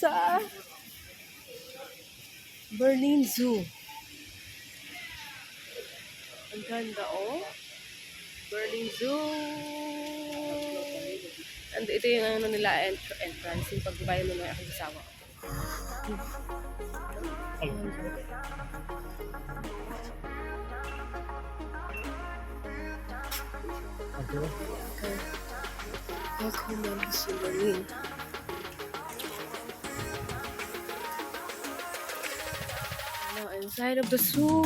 sa Berlin Zoo. Ang ganda, oh. Berlin Zoo. And ito yung ano nila, entrance. Yung pagbabayan mo na akong kasawa. Okay. Welcome to Berlin. Now inside of the zoo.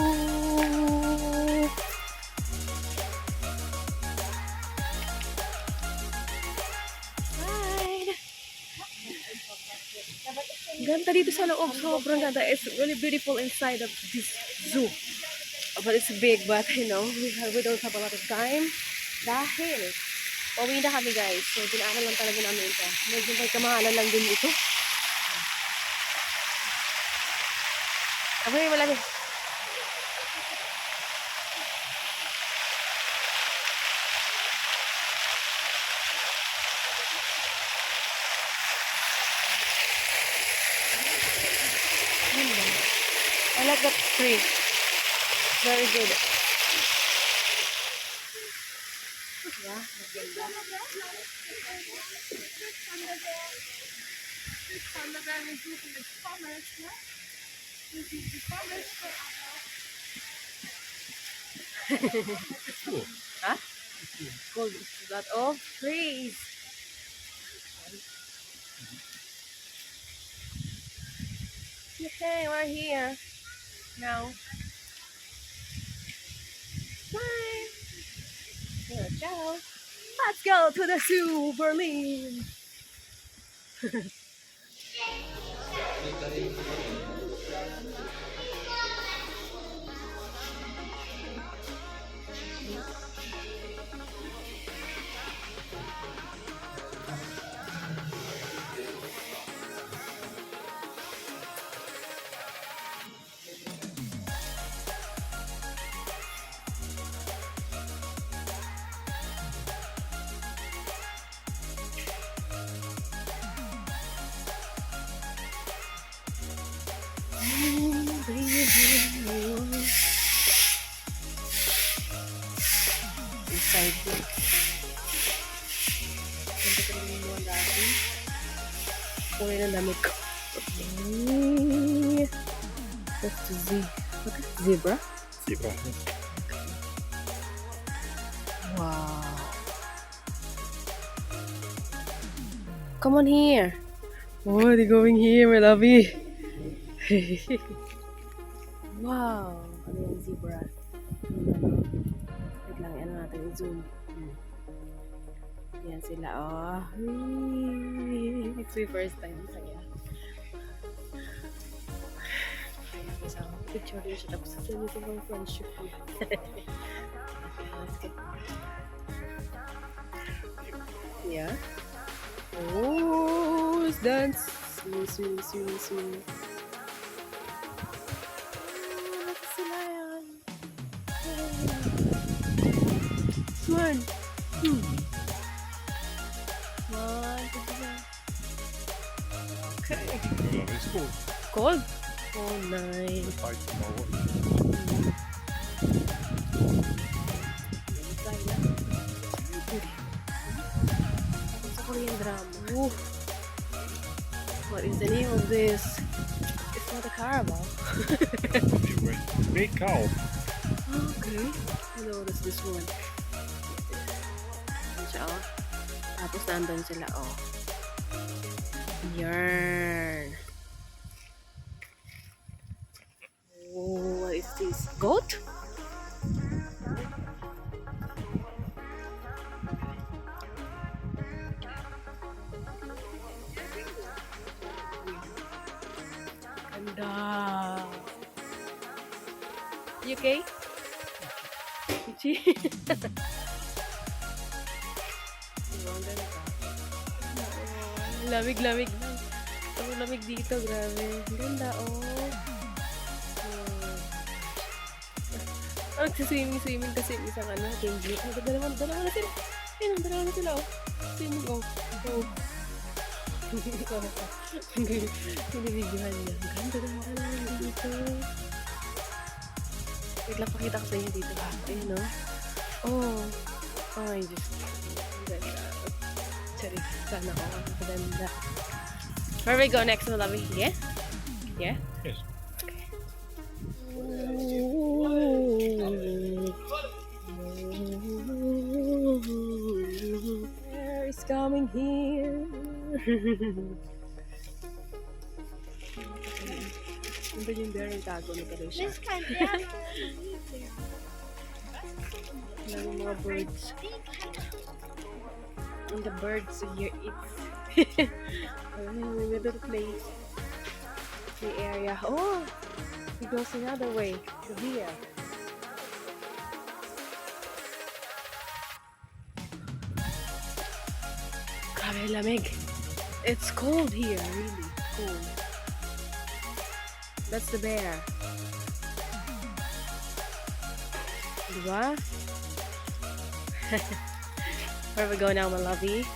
Ganda dito sa loob. Sobrang ganda. It's really beautiful inside of this zoo. But it's big, but you know, we don't have a lot of time. Dahil, pauwi na kami guys. So, dinaanan lang talaga namin ito. Medyo may kamahalan lang din ito. Abay, malaki. I like that tree. Very good. Yeah, maganda. Huh? Cool. It's a lot of trees. Okay, we're here now. Bye. Ciao. Let's go to the zoo, Berlin. Inside here. Ganda ka naman mga dami. Kulay ng damit ko. That's the zebra. Zebra. Wow. Come on here. Oh, they're going here, my lovey. Wow. Ano yung zebra? Wait lang, ano natin i-zoom. Yan sila, oh. It's my first time. Kaya. Kasama ko picture din siya. Tapos ito yung ibang friendship ko. Let's go. Yeah. Oh, it's dance. Swing. Sila yan. One. Okay. It's cool. Cold? Oh, nice. Sa Korean drama. Ooh. What is the name of this? It's not a carabao. Big cow. Okay. Hello, that's this one. Ayan siya, oh. Tapos nandun sila, oh. Yarn. Oh, what is this? Goat? Ganda. You okay? Ichi? Lamig-lamig lang. Ang lamig dito, grabe. Ganda, oh. Swimming kasi yung isang ano, danger. Dalawa na sila. Ayun, dalawa na sila, oh. Swimming, oh. Binibidyohan niya. Ganda-ganda lang dito. Wait lang, pakita ko sa inyo dito. Ayun, no? Oh. Ay, Diyos ko. Ganda. Sorry. Sana ako. Ganda. Where we go next, my lovey? Yeah? Yeah? Yes. Bear is coming here. Ano yung bear yung tago na tuloy siya? Yung mga birds. And the birds here eat. Another place. The area. Oh! It goes another way. To here. Grabe, lamig. It's cold here, really. Cold. That's the bear. Diba? Where we go now, my lovey?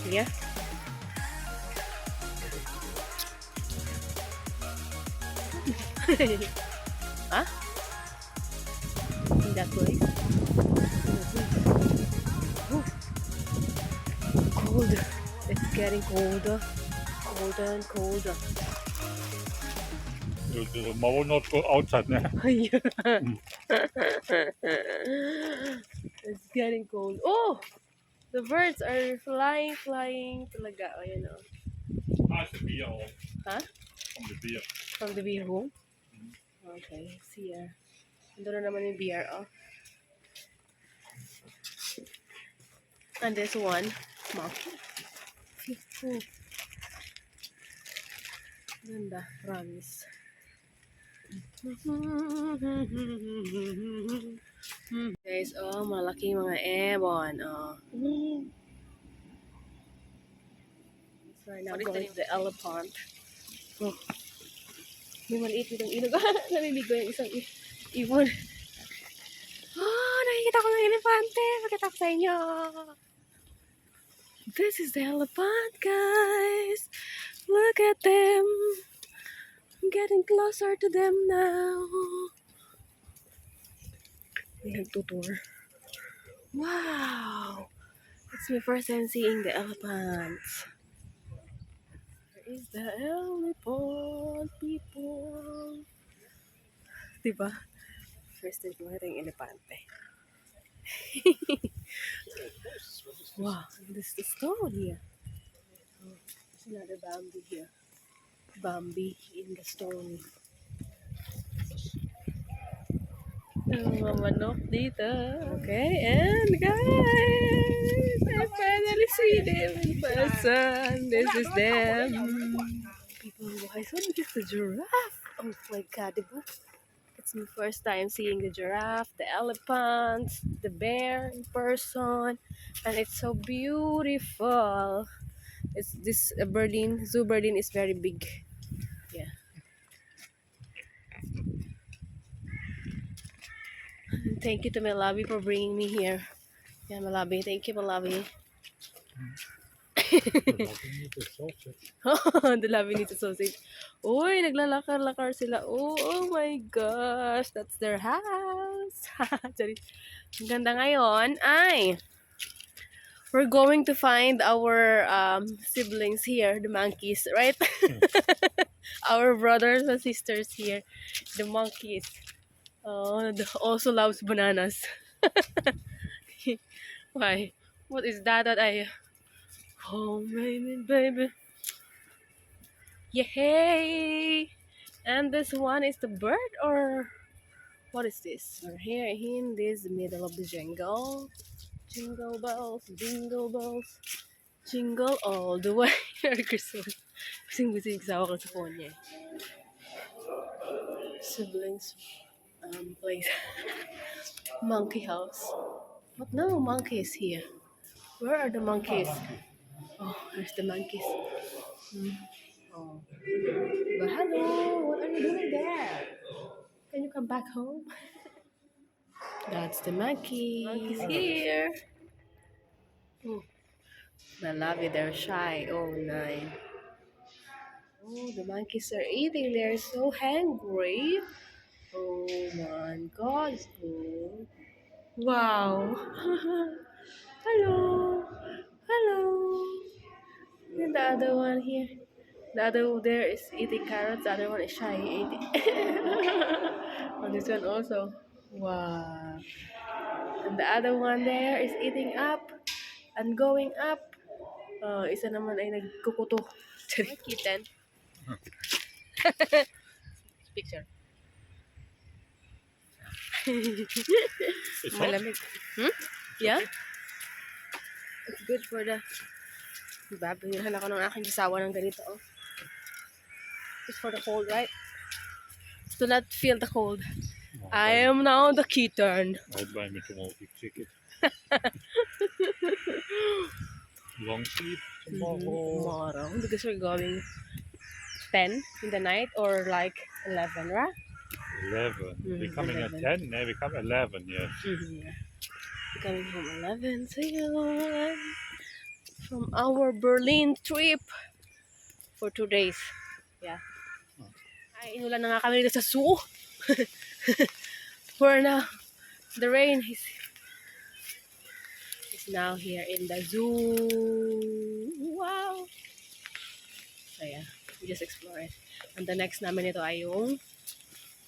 Yeah? Huh? In that place? Ooh. Cold. It's getting colder. Colder and colder. You will not go outside now. It's getting cold. Oh! The birds are flying talaga. Oh, you know. Nice to be all Huh? from the beer. From the beer home? Okay, see ya. Ando na naman yung beer, oh. And this one, monkey. Oh. Ganda, promise. Guys, oh, malaki mga ebon, oh. So right now going to the elephant. Oh. May maliit itong ilog. Naliligo yung isang ibon. Oh, nakikita ko ng elefante. Pakita ko sa inyo. This is the elephant, guys. Look at them. I'm getting closer to them now. May nagtutour. Wow! It's my first time seeing the elephants. Where is the elephant, people? Diba? First time ko makita yung elepante. Wow, this is the stone here. Oh, there's another Bambi here. Bambi in the stone. Mga manok dito. Okay, and guys, I finally see them in person. This is them. People, I saw this the giraffe. Oh my god, diba? It's my first time seeing the giraffe, the elephants, the bear in person, and it's so beautiful. It's this Berlin, Zoo Berlin is very big. Yeah. Thank you to my lobby for bringing me here. Yeah, my lobby. Thank you, my lobby. The lobby needs a sausage. Uy, naglalakar-lakar sila. Oh my gosh, that's their house. Sorry. Ang ganda ngayon ay we're going to find our siblings here, the monkeys, right? Our brothers and sisters here, the monkeys. Oh, also loves bananas. Why? What is that I... Oh, baby. Yay! And this one is the bird or... What is this? We're here in this middle of the jungle. Jingle bells, jingle all the way. Merry Christmas. Busing-busing sa ako sa phone niya. Siblings place. Monkey house. But no monkeys here. Where are the monkeys? Oh, there's the monkeys. Oh. But hello, what are you doing there? Can you come back home? That's the monkey. Monkey's here. Oh. I love it. They're shy. Oh, nine. Oh, the monkeys are eating. They're so hungry. Oh my God, it's good. Wow. Hello. Hello. And the other one here. The other there is eating carrots. The other one is shy eating. On this one also. Wow. And the other one there is eating up and going up. Isa naman ay nagkukuto. Kitten. Picture. It's hot. Malamig. Hmm? Yeah? It's good for the... Diba? Binilhan ako ng aking kasawa ng ganito. Oh. It's for the cold, right? To not feel the cold. I am now the kitten. I'll buy me tomorrow big ticket. Long sleep tomorrow. Tomorrow. Because we're going 10 in the night or like 11, right? 11. We're coming 11. at 10. No, we come 11, yes. Yeah. We're coming home 11. So from our Berlin trip for 2 days. Yeah. Ay, inulan na nga kami dito sa zoo. For now, the rain is now here in the zoo. Wow! So yeah, we just explore it. And the next namin ito ay yung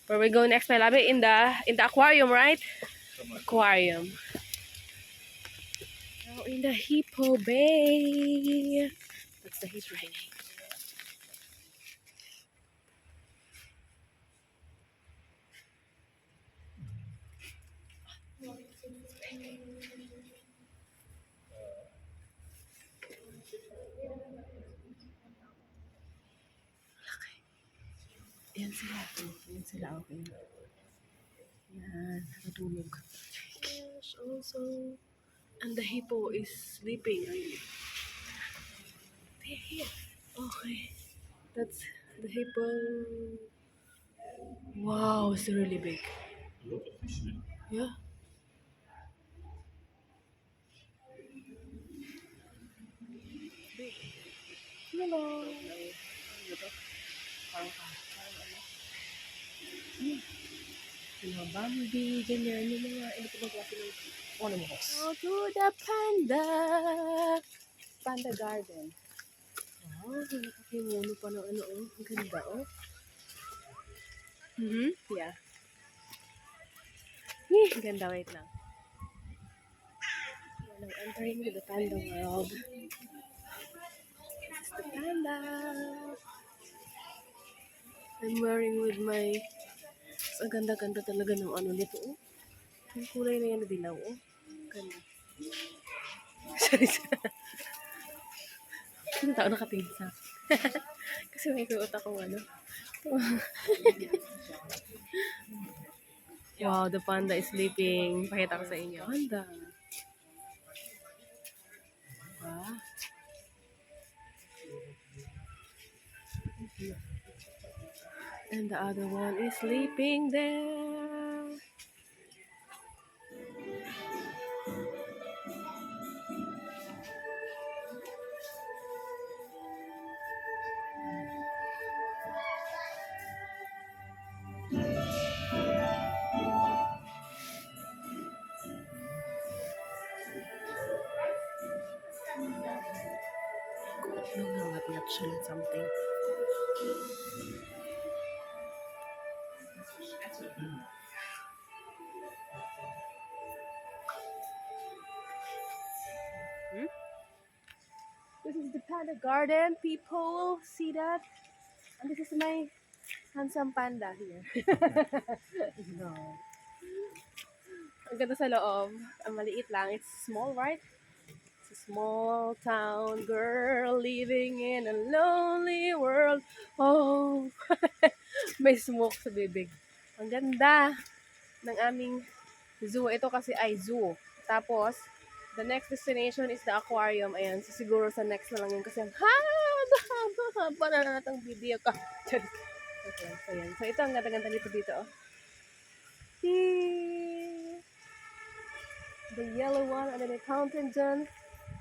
where we go next, my love, in the aquarium, right? Aquarium. Now in the Hippo Bay. That's the Hippo Bay. Yan sila. Yan sila. Okay. Yan. Natulog. Yes, also. And the hippo is sleeping. They're here. Okay. That's the hippo. Wow, it's really big. Yeah. Big. Hello. Mga Bambi, ganyan, yung mga ano pa klase ng animals. Go to the panda garden. Wow, nakakimuno pa ng ano, oh. Ang ganda, oh. Yeah. Ang ganda, wait lang. Now entering the panda world. This is the panda. I'm wearing with my... Ang ganda-ganda talaga ng ano nito, oh. Yung kulay na yan na dilaw, oh. Ganda. Sorry. Sino tao nakatingin sa kasi may kuot akong ano. Wow, the panda is sleeping. Pakita ko sa inyo. Panda. Wow. And the other one is sleeping there. Nangangat-ngat siya ng something. This is the panda garden, people. See that? And this is my handsome panda here. No. Ang ganda sa loob. Ang maliit lang. It's small, right? It's a small town girl living in a lonely world. Oh, may smoke sa bibig. Ang ganda ng aming zoo. Ito kasi ay zoo. Tapos, the next destination is the aquarium. Ayan, so siguro sa next na lang yun kasi ang haba na natang video ka. Okay, so yan. So ito, ang ganda-ganda dito. Oh. The yellow one, and then a fountain dyan.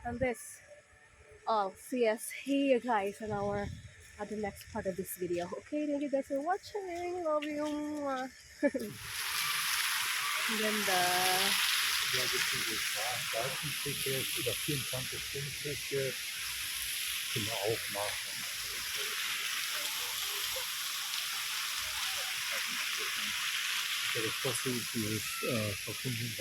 And this. I'll see us here, guys, in our at the next part of this video. Okay, thank you guys for watching. Love you. Mwah. Ganda. Ja, beziehungsweise Seitenticket oder 24-Stunden-Ticket können wir auch machen. Das kostet dieses verbunden